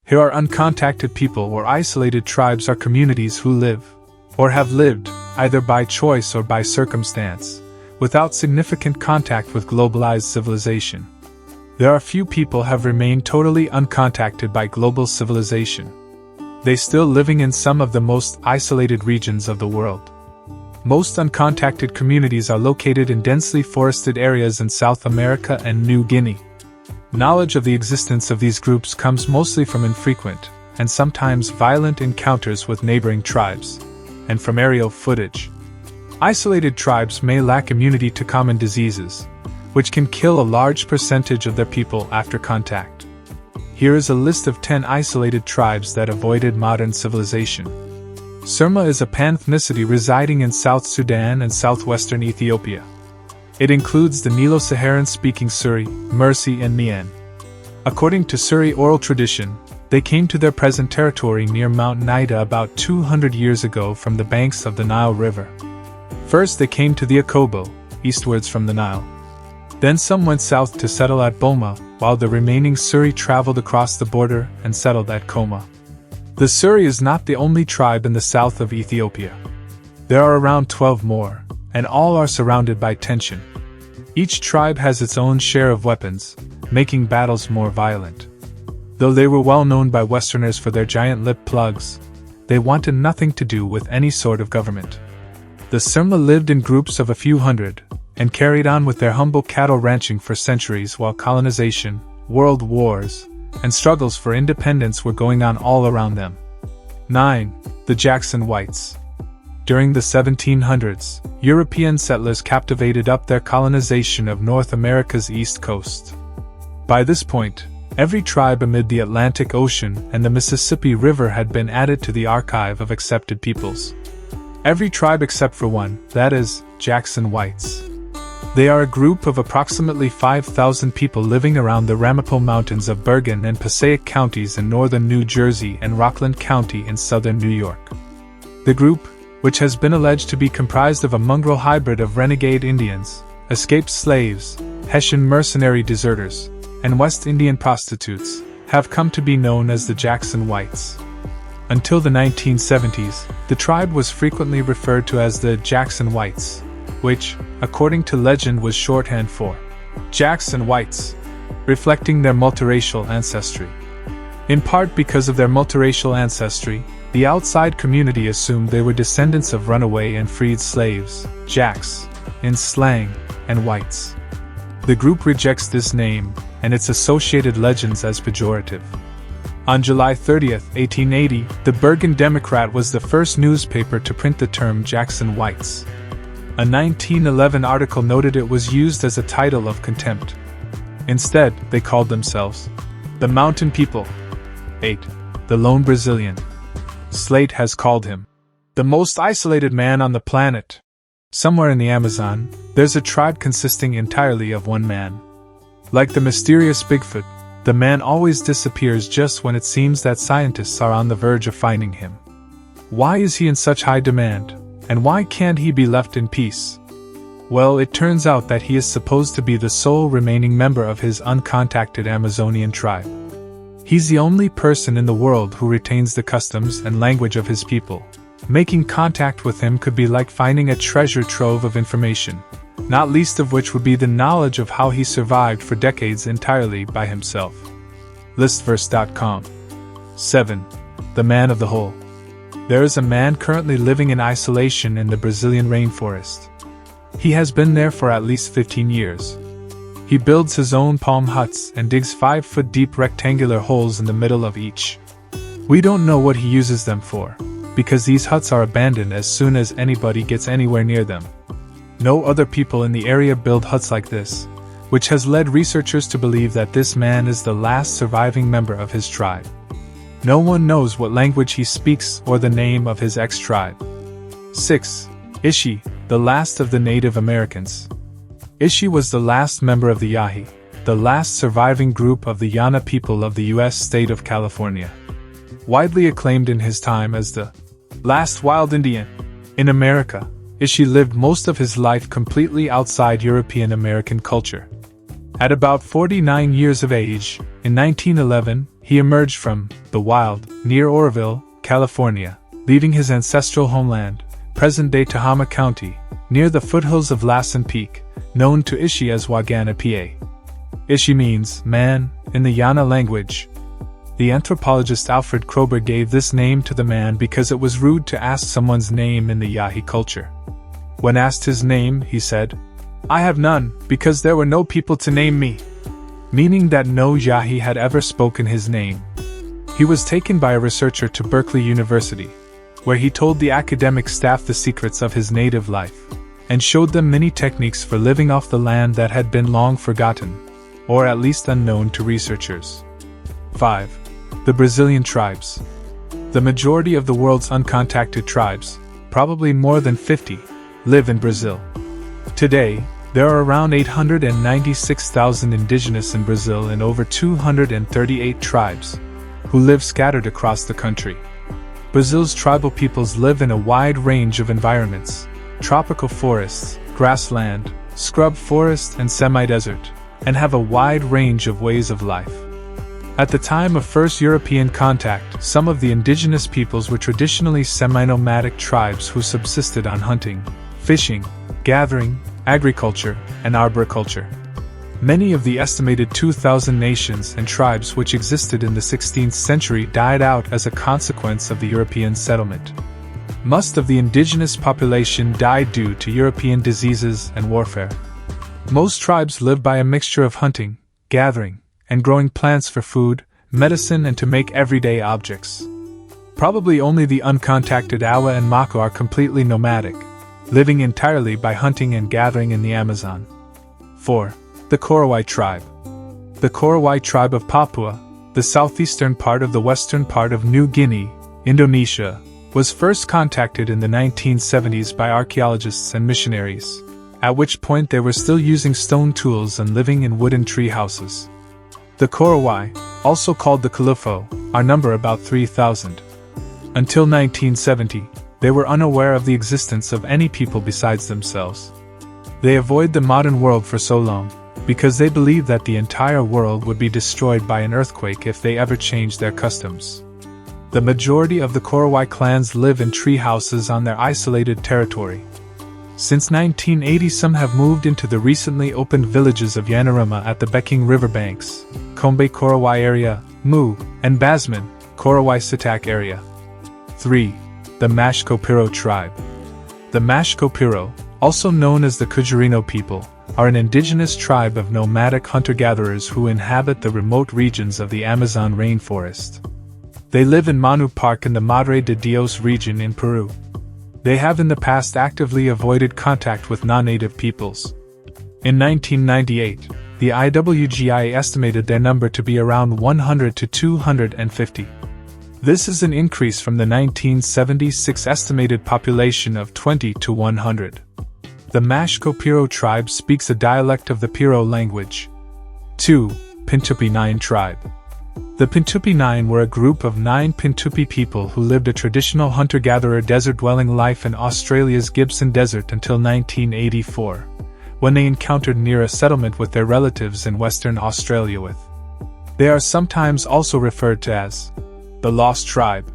Here are uncontacted people or isolated tribes or communities who live, or have lived, either by choice or by circumstance, without significant contact with globalized civilization. There are few people have remained totally uncontacted by global civilization. They still living in some of the most isolated regions of the world. Most uncontacted communities are located in densely forested areas in South America and New Guinea. Knowledge of the existence of these groups comes mostly from infrequent, and sometimes violent encounters with neighboring tribes, and from aerial footage. Isolated tribes may lack immunity to common diseases, which can kill a large percentage of their people after contact. Here is a list of 10 isolated tribes that avoided modern civilization. Surma is a pan-ethnicity residing in South Sudan and southwestern Ethiopia. It includes the Nilo-Saharan-speaking Suri, Mursi and Mian. According to Suri oral tradition, they came to their present territory near Mount Nida about 200 years ago from the banks of the Nile River. First they came to the Akobo, eastwards from the Nile. Then some went south to settle at Boma, while the remaining Suri traveled across the border and settled at Koma. The Suri is not the only tribe in the south of Ethiopia. There are around 12 more, and all are surrounded by tension. Each tribe has its own share of weapons, making battles more violent. Though they were well known by Westerners for their giant lip plugs, they wanted nothing to do with any sort of government. The Surma lived in groups of a few hundred, and carried on with their humble cattle ranching for centuries while colonization, world wars, and struggles for independence were going on all around them. 9. The Jackson Whites. During the 1700s, European settlers captivated up their colonization of North America's east coast. By this point, every tribe amid the Atlantic Ocean and the Mississippi River had been added to the archive of accepted peoples. Every tribe except for one, that is, Jackson Whites. They are a group of approximately 5,000 people living around the Ramapo Mountains of Bergen and Passaic counties in northern New Jersey and Rockland County in southern New York. The group, which has been alleged to be comprised of a mongrel hybrid of renegade Indians, escaped slaves, Hessian mercenary deserters, and West Indian prostitutes, have come to be known as the Jackson Whites. Until the 1970s, the tribe was frequently referred to as the Jackson Whites, which, according to legend, was shorthand for Jackson Whites, reflecting their multiracial ancestry. In part because of their multiracial ancestry, the outside community assumed they were descendants of runaway and freed slaves, Jacks, in slang, and whites. The group rejects this name and its associated legends as pejorative. On July 30, 1880, the Bergen Democrat was the first newspaper to print the term Jackson Whites. A 1911 article noted it was used as a title of contempt. Instead, they called themselves the Mountain People. 8. The Lone Brazilian. Slate has called him the most isolated man on the planet. Somewhere in the Amazon, there's a tribe consisting entirely of one man. Like the mysterious Bigfoot, the man always disappears just when it seems that scientists are on the verge of finding him. Why is he in such high demand, and why can't he be left in peace? Well, it turns out that he is supposed to be the sole remaining member of his uncontacted Amazonian tribe. He's the only person in the world who retains the customs and language of his people. Making contact with him could be like finding a treasure trove of information, not least of which would be the knowledge of how he survived for decades entirely by himself. Listverse.com. 7. The Man of the Hole. There is a man currently living in isolation in the Brazilian rainforest. He has been there for at least 15 years. He builds his own palm huts and digs 5-foot-deep rectangular holes in the middle of each. We don't know what he uses them for, because these huts are abandoned as soon as anybody gets anywhere near them. No other people in the area build huts like this, which has led researchers to believe that this man is the last surviving member of his tribe. No one knows what language he speaks or the name of his ex-tribe. 6. Ishi, the last of the Native Americans. Ishi was the last member of the Yahi, the last surviving group of the Yana people of the U.S. state of California. Widely acclaimed in his time as the last wild Indian in America, Ishi lived most of his life completely outside European American culture. At about 49 years of age, in 1911, he emerged from the wild near Oroville, California, leaving his ancestral homeland, present-day Tehama County, near the foothills of Lassen Peak, known to Ishi as Wagana, PA. Ishi means man in the Yana language. The anthropologist Alfred Kroeber gave this name to the man because it was rude to ask someone's name in the Yahi culture. When asked his name, he said, "I have none, because there were no people to name me," meaning that no Yahi had ever spoken his name. He was taken by a researcher to Berkeley University, where he told the academic staff the secrets of his native life, and showed them many techniques for living off the land that had been long forgotten, or at least unknown to researchers. 5. The Brazilian tribes. The majority of the world's uncontacted tribes, probably more than 50, live in Brazil. Today, there are around 896,000 indigenous in Brazil and over 238 tribes, who live scattered across the country. Brazil's tribal peoples live in a wide range of environments: tropical forests, grassland, scrub forest, and semi-desert, and have a wide range of ways of life. At the time of first European contact, some of the indigenous peoples were traditionally semi-nomadic tribes who subsisted on hunting, fishing, gathering, agriculture, and arboriculture. Many of the estimated 2,000 nations and tribes which existed in the 16th century died out as a consequence of the European settlement. Most of the indigenous population died due to European diseases and warfare. Most tribes live by a mixture of hunting, gathering, and growing plants for food, medicine, and to make everyday objects. Probably only the uncontacted Awa and Mako are completely nomadic, living entirely by hunting and gathering in the Amazon. 4. The Korowai tribe. The Korowai tribe of Papua, the southeastern part of the western part of New Guinea, Indonesia, was first contacted in the 1970s by archaeologists and missionaries, at which point they were still using stone tools and living in wooden tree houses. The Korowai, also called the Kalufo, are number about 3,000. Until 1970, they were unaware of the existence of any people besides themselves. They avoid the modern world for so long, because they believed that the entire world would be destroyed by an earthquake if they ever changed their customs. The majority of the Korowai clans live in tree houses on their isolated territory. Since 1980, some have moved into the recently opened villages of Yanarama at the Beking River banks, Kombe Korowai area, Mu, and Basman, Korowai Sitak area. 3. The Mashko-Piro tribe. The Mashko-Piro, also known as the Kujarino people, are an indigenous tribe of nomadic hunter-gatherers who inhabit the remote regions of the Amazon rainforest. They live in Manu Park in the Madre de Dios region in Peru. They have in the past actively avoided contact with non-native peoples. In 1998, the IWGI estimated their number to be around 100 to 250. This is an increase from the 1976 estimated population of 20 to 100. The Mashko-Piro tribe speaks a dialect of the Piro language. 2. Pintupi Nine tribe. The Pintupi Nine were a group of 9 Pintupi people who lived a traditional hunter-gatherer desert-dwelling life in Australia's Gibson Desert until 1984, when they encountered near a settlement with their relatives in Western Australia with. They are sometimes also referred to as the Lost Tribe.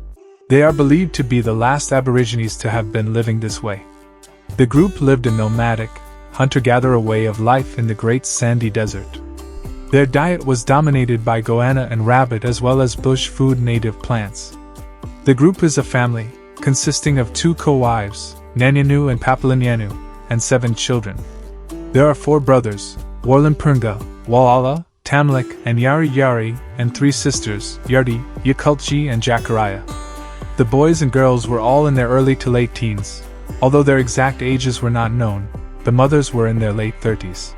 They are believed to be the last Aborigines to have been living this way. The group lived a nomadic, hunter-gatherer way of life in the Great Sandy Desert. Their diet was dominated by goanna and rabbit as well as bush food native plants. The group is a family, consisting of 2 co-wives, Nanyanu and Papalanyanu, and 7 children. There are 4 brothers, Warlimpurnga, Walala, Tamlik, and Yari Yari, and 3 sisters, Yardi, Yakulchi, and Jakaria. The boys and girls were all in their early to late teens. Although their exact ages were not known, the mothers were in their late 30s.